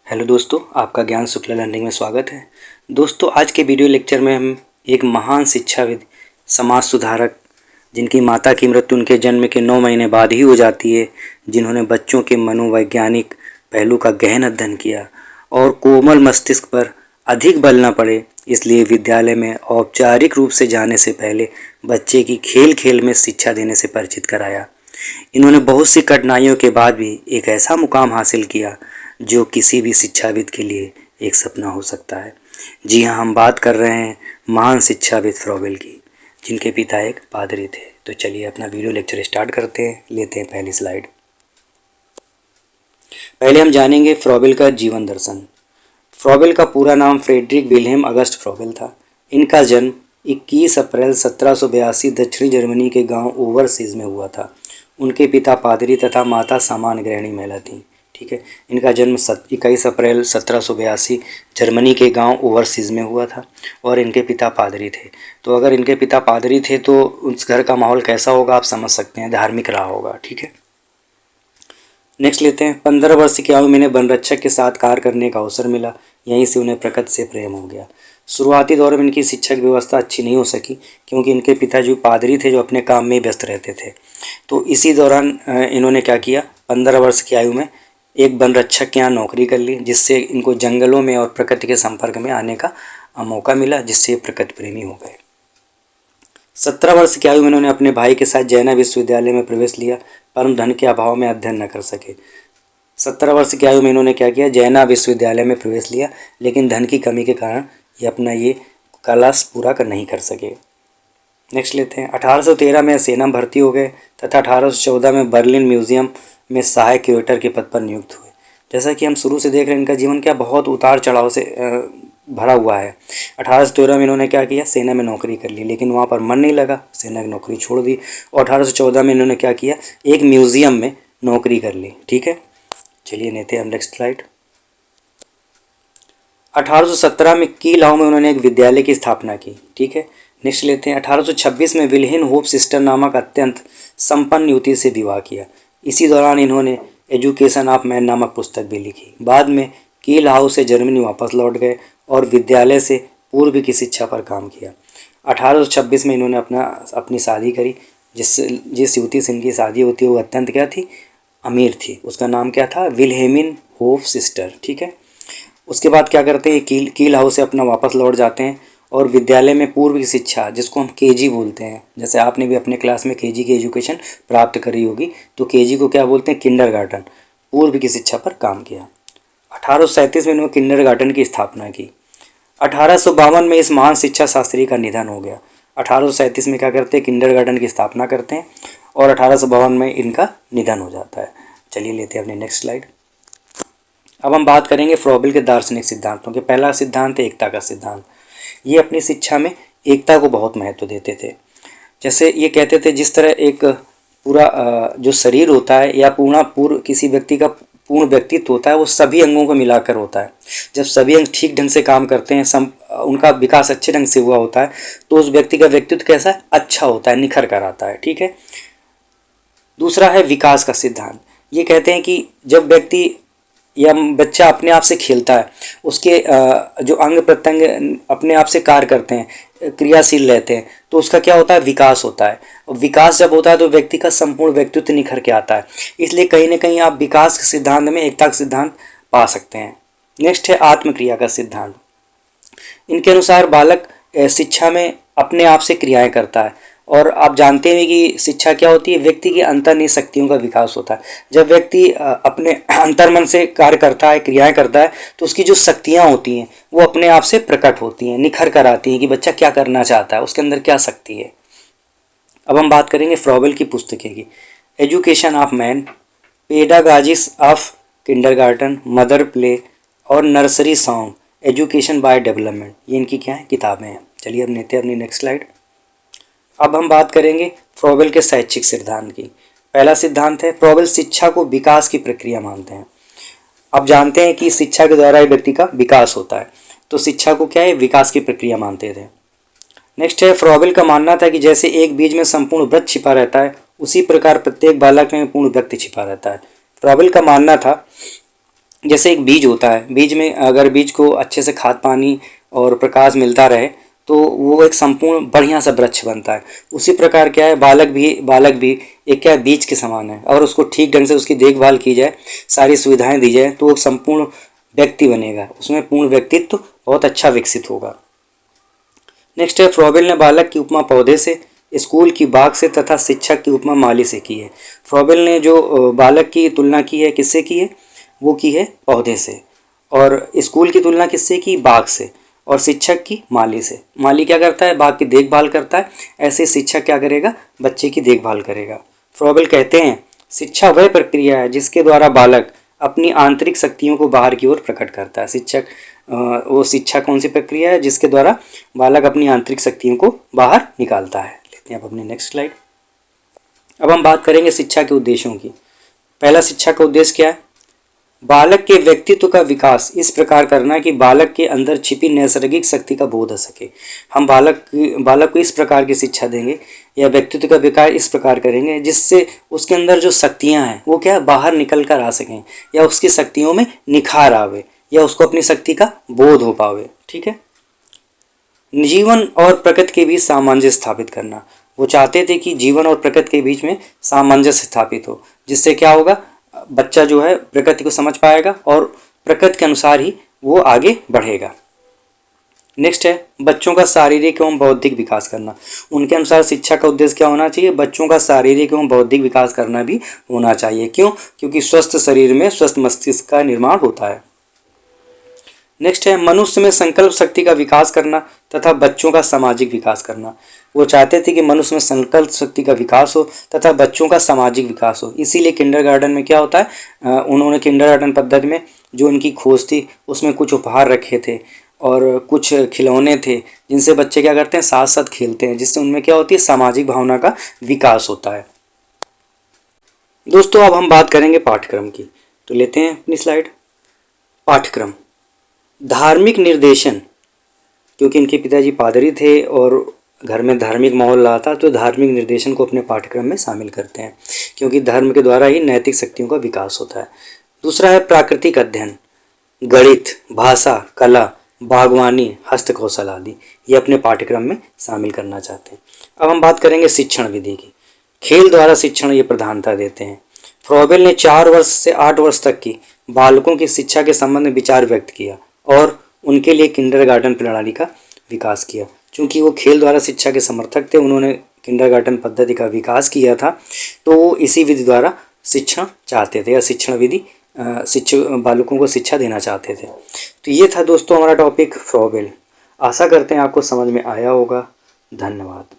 Hello दोस्तों, आपका ज्ञान शुक्ला लर्निंग में स्वागत है। दोस्तों, आज के वीडियो लेक्चर में हम एक महान शिक्षाविद, समाज सुधारक, जिनकी माता की मृत्यु उनके जन्म के 9 महीने बाद ही हो जाती है, जिन्होंने बच्चों के मनोवैज्ञानिक पहलू का गहन अध्ययन किया और कोमल मस्तिष्क पर अधिक बल न पड़े, इसलिए विद्यालय में औपचारिक रूप से जाने से पहले बच्चे की खेल खेल में शिक्षा देने से परिचित कराया। इन्होंने बहुत सी कठिनाइयों के बाद भी एक ऐसा मुकाम हासिल किया जो किसी भी शिक्षाविद के लिए एक सपना हो सकता है। जी हाँ, हम बात कर रहे हैं महान शिक्षाविद फ्रॉबेल की, जिनके पिता एक पादरी थे। तो चलिए अपना वीडियो लेक्चर स्टार्ट करते हैं। लेते हैं पहली स्लाइड। पहले हम जानेंगे फ्रॉबेल का जीवन दर्शन। फ्रॉबेल का पूरा नाम फ्रेडरिक विल्हेम अगस्ट फ्रॉबेल था। इनका जन्म 21 अप्रैल 1782 दक्षिणी जर्मनी के गांव ओवरसीज में हुआ था। उनके पिता पादरी तथा माता सामान्य गृहिणी महिला थी। ठीक है, इनका जन्म 21 अप्रैल 1782 जर्मनी के गांव ओवरसीज में हुआ था और इनके पिता पादरी थे। तो अगर इनके पिता पादरी थे तो उस घर का माहौल कैसा होगा आप समझ सकते हैं, धार्मिक रहा होगा। ठीक है, नेक्स्ट लेते हैं। 15 वर्ष की आयु में इन्हें वनरक्षक के साथ कार्य करने का अवसर मिला। यहीं से उन्हें प्रकृति से प्रेम हो गया। शुरुआती दौर में इनकी शिक्षा की व्यवस्था अच्छी नहीं हो सकी क्योंकि इनके पिताजी पादरी थे जो अपने काम में व्यस्त रहते थे। तो इसी दौरान इन्होंने क्या किया, 15 वर्ष की आयु में एक वनरक्षक के यहाँ नौकरी कर ली, जिससे इनको जंगलों में और प्रकृति के संपर्क में आने का मौका मिला, जिससे प्रकृति प्रेमी हो गए। 17 वर्ष की आयु में उन्होंने अपने भाई के साथ जैना विश्वविद्यालय में प्रवेश लिया, परंतु धन के अभाव में अध्ययन न कर सके। 17 वर्ष की आयु में इन्होंने क्या किया, जैना विश्वविद्यालय में प्रवेश लिया, लेकिन धन की कमी के कारण ये अपना ये क्लास पूरा नहीं कर सके। नेक्स्ट लेते हैं। 1813 में सेना में भर्ती हो गए तथा 1814 में बर्लिन म्यूजियम में सहायक क्यूरेटर के पद पर नियुक्त हुए। जैसा कि हम शुरू से देख रहे हैं, इनका जीवन क्या बहुत उतार चढ़ाव से भरा हुआ है। 1813 में इन्होंने क्या किया, सेना में नौकरी कर ली, लेकिन वहाँ पर मन नहीं लगा, सेना की नौकरी छोड़ दी। और 1814 में इन्होंने क्या किया, एक म्यूजियम में नौकरी कर ली। ठीक है, चलिए लेते हैं हम नेक्स्ट स्लाइड। 1817 में कीलाउ में उन्होंने एक विद्यालय की स्थापना की। ठीक है, नेक्स्ट लेते हैं। 1826 में विल्हेम होप सिस्टर नामक अत्यंत संपन्न युवती से विवाह किया। इसी दौरान इन्होंने एजुकेशन ऑफ मैन नामक पुस्तक भी लिखी। बाद में कीलाउ से जर्मनी वापस लौट गए और विद्यालय से पूर्व की शिक्षा पर काम किया। 1826 में इन्होंने अपनी शादी करी। जिस युवती से इनकी शादी होती है वो अत्यंत क्या थी, अमीर थी। उसका नाम क्या था, विल्हेमिन होफ सिस्टर। ठीक है, उसके बाद क्या करते हैं, कीलाउ से अपना वापस लौट जाते हैं और विद्यालय में पूर्व की शिक्षा, जिसको हम केजी बोलते हैं, जैसे आपने भी अपने क्लास में केजी की एजुकेशन प्राप्त करी होगी, तो केजी को क्या बोलते हैं, किंडरगार्टन, पूर्व की शिक्षा पर काम किया। 1837 में इन्होंने किंडरगार्टन की स्थापना की। 1852 में इस महान शिक्षा शास्त्री का निधन हो गया। 1837 में क्या करते हैं, किंडरगार्टन की स्थापना करते हैं और 1852 में इनका निधन हो जाता है। चलिए लेते हैं अपने नेक्स्ट स्लाइड। अब हम बात करेंगे फ्रॉबेल के दार्शनिक सिद्धांतों के। पहला सिद्धांत है एकता का सिद्धांत। ये अपनी शिक्षा में एकता को बहुत महत्व देते थे। जैसे ये कहते थे, जिस तरह एक पूरा जो शरीर होता है या पूर्ण किसी व्यक्ति का पूर्ण व्यक्तित्व होता है, वो सभी अंगों को मिलाकर होता है। जब सभी अंग ठीक ढंग से काम करते हैं, उनका विकास अच्छे ढंग से हुआ होता है, तो उस व्यक्ति का व्यक्तित्व कैसा है, अच्छा होता है, निखर कर आता है। ठीक है, दूसरा है विकास का सिद्धांत। ये कहते हैं कि जब व्यक्ति या बच्चा अपने आप से खेलता है, उसके जो अंग प्रत्यंग अपने आप से कार्य करते हैं, क्रियाशील रहते हैं, तो उसका क्या होता है, विकास होता है। और विकास जब होता है तो व्यक्ति का संपूर्ण व्यक्तित्व निखर के आता है। इसलिए कहीं ना कहीं आप विकास के सिद्धांत में एकता का सिद्धांत पा सकते हैं। नेक्स्ट है आत्मक्रिया का सिद्धांत। इनके अनुसार बालक शिक्षा में अपने आप से क्रियाएं करता है। और आप जानते हैं कि शिक्षा क्या होती है, व्यक्ति की अंतर्निहित शक्तियों का विकास होता है। जब व्यक्ति अपने अंतर्मन से कार्य करता है, क्रियाएं करता है, तो उसकी जो शक्तियां होती हैं वो अपने आप से प्रकट होती हैं, निखर कर आती हैं कि बच्चा क्या करना चाहता है, उसके अंदर क्या शक्ति है। अब हम बात करेंगे फ्रॉबेल की पुस्तकें की। Education of Man, pedagogics of kindergarten, Mother Play और Nursery Song, Education by Development, ये इनकी क्या है, किताबें हैं। चलिए अब लेते हैं अपनी नेक्स्ट स्लाइड। अब हम बात करेंगे फ्रॉबेल के शैक्षिक सिद्धांत की। पहला सिद्धांत है, फ्रॉबेल शिक्षा को विकास की प्रक्रिया मानते हैं। आप जानते हैं कि शिक्षा के द्वारा ही व्यक्ति का विकास होता है, तो शिक्षा को क्या है, विकास की प्रक्रिया मानते थे। नेक्स्ट है, फ्रॉबेल का मानना था कि जैसे एक बीज में संपूर्ण वृक्ष छिपा रहता है, उसी प्रकार प्रत्येक बालक में पूर्ण व्यक्ति छिपा रहता है। फ्रॉबेल का मानना था जैसे एक बीज होता है, बीज में अगर बीज को अच्छे से खाद पानी और प्रकाश मिलता रहे तो वो एक संपूर्ण बढ़िया सा वृक्ष बनता है। उसी प्रकार क्या है, बालक भी एक क्या बीज के समान है, और उसको ठीक ढंग से उसकी देखभाल की जाए, सारी सुविधाएं दी जाए तो वो संपूर्ण व्यक्ति बनेगा, उसमें पूर्ण व्यक्तित्व बहुत अच्छा विकसित होगा। नेक्स्ट है, फ्रॉबेल ने बालक की उपमा पौधे से, स्कूल की बाग से तथा शिक्षक की उपमा माली से की है। फ्रॉबेल ने जो बालक की तुलना की है, किससे की है, वो की है पौधे से, और स्कूल की तुलना किससे की, बाग से, और शिक्षक की माली से। माली क्या करता है, बाग की देखभाल करता है, ऐसे शिक्षक क्या करेगा, बच्चे की देखभाल करेगा। फ्रॉबेल कहते हैं, शिक्षा वह प्रक्रिया है जिसके द्वारा बालक अपनी आंतरिक शक्तियों को बाहर की ओर प्रकट करता है। वो शिक्षा कौन सी प्रक्रिया है जिसके द्वारा बालक अपनी आंतरिक शक्तियों को बाहर निकालता है। लेते हैं अब अपनी नेक्स्ट स्लाइड। अब हम बात करेंगे शिक्षा के उद्देश्यों की। पहला शिक्षा का उद्देश्य क्या है, बालक के व्यक्तित्व का विकास इस प्रकार करना कि बालक के अंदर छिपी नैसर्गिक शक्ति का बोध हो सके। हम बालक को इस प्रकार की शिक्षा देंगे या व्यक्तित्व का विकास इस प्रकार करेंगे जिससे उसके अंदर जो शक्तियां हैं वो क्या बाहर निकल कर आ सकें, या उसकी शक्तियों में निखार आवे, या उसको अपनी शक्ति का बोध हो पावे। ठीक है। जीवन और प्रकृति के बीच सामंजस्य स्थापित करना, वो चाहते थे कि जीवन और प्रकृति के बीच में सामंजस्य स्थापित हो, जिससे क्या होगा, बच्चा जो है प्रकृति को समझ पाएगा और प्रकृति के अनुसार ही वो आगे बढ़ेगा। नेक्स्ट है, बच्चों का शारीरिक एवं बौद्धिक विकास करना। उनके अनुसार शिक्षा का उद्देश्य क्या होना चाहिए, बच्चों का शारीरिक एवं बौद्धिक विकास करना भी होना चाहिए। क्यों, क्योंकि स्वस्थ शरीर में स्वस्थ मस्तिष्क का निर्माण होता है। नेक्स्ट है, मनुष्य में संकल्प शक्ति का विकास करना तथा बच्चों का सामाजिक विकास करना। वो चाहते थे कि मनुष्य में संकल्प शक्ति का विकास हो तथा बच्चों का सामाजिक विकास हो। इसीलिए किंडरगार्टन में क्या होता है, उन्होंने किंडरगार्टन पद्धति में जो उनकी खोज थी उसमें कुछ उपहार रखे थे और कुछ खिलौने थे जिनसे बच्चे क्या करते हैं, साथ साथ खेलते हैं, जिससे उनमें क्या होती है, सामाजिक भावना का विकास होता है। दोस्तों अब हम बात करेंगे पाठ्यक्रम की, तो लेते हैं अपनी स्लाइड। पाठ्यक्रम, धार्मिक निर्देशन, क्योंकि इनके पिताजी पादरी थे और घर में धार्मिक माहौल रहा था, तो धार्मिक निर्देशन को अपने पाठ्यक्रम में शामिल करते हैं, क्योंकि धर्म के द्वारा ही नैतिक शक्तियों का विकास होता है। दूसरा है प्राकृतिक अध्ययन, गणित, भाषा, कला, बागवानी, हस्तकौशल आदि, ये अपने पाठ्यक्रम में शामिल करना चाहते हैं। अब हम बात करेंगे शिक्षण विधि की। खेल द्वारा शिक्षण ये प्रधानता देते हैं। फ्रॉबेल ने 4 वर्ष से 8 वर्ष तक की बालकों की शिक्षा के संबंध में विचार व्यक्त किया और उनके लिए किंडरगार्टन प्रणाली का विकास किया। चूँकि वो खेल द्वारा शिक्षा के समर्थक थे, उन्होंने किंडरगार्टन पद्धति का विकास किया था, तो वो इसी विधि द्वारा शिक्षण चाहते थे, या शिक्षण विधि बालकों को शिक्षा देना चाहते थे। तो ये था दोस्तों हमारा टॉपिक फ्रॉबेल। आशा करते हैं आपको समझ में आया होगा। धन्यवाद।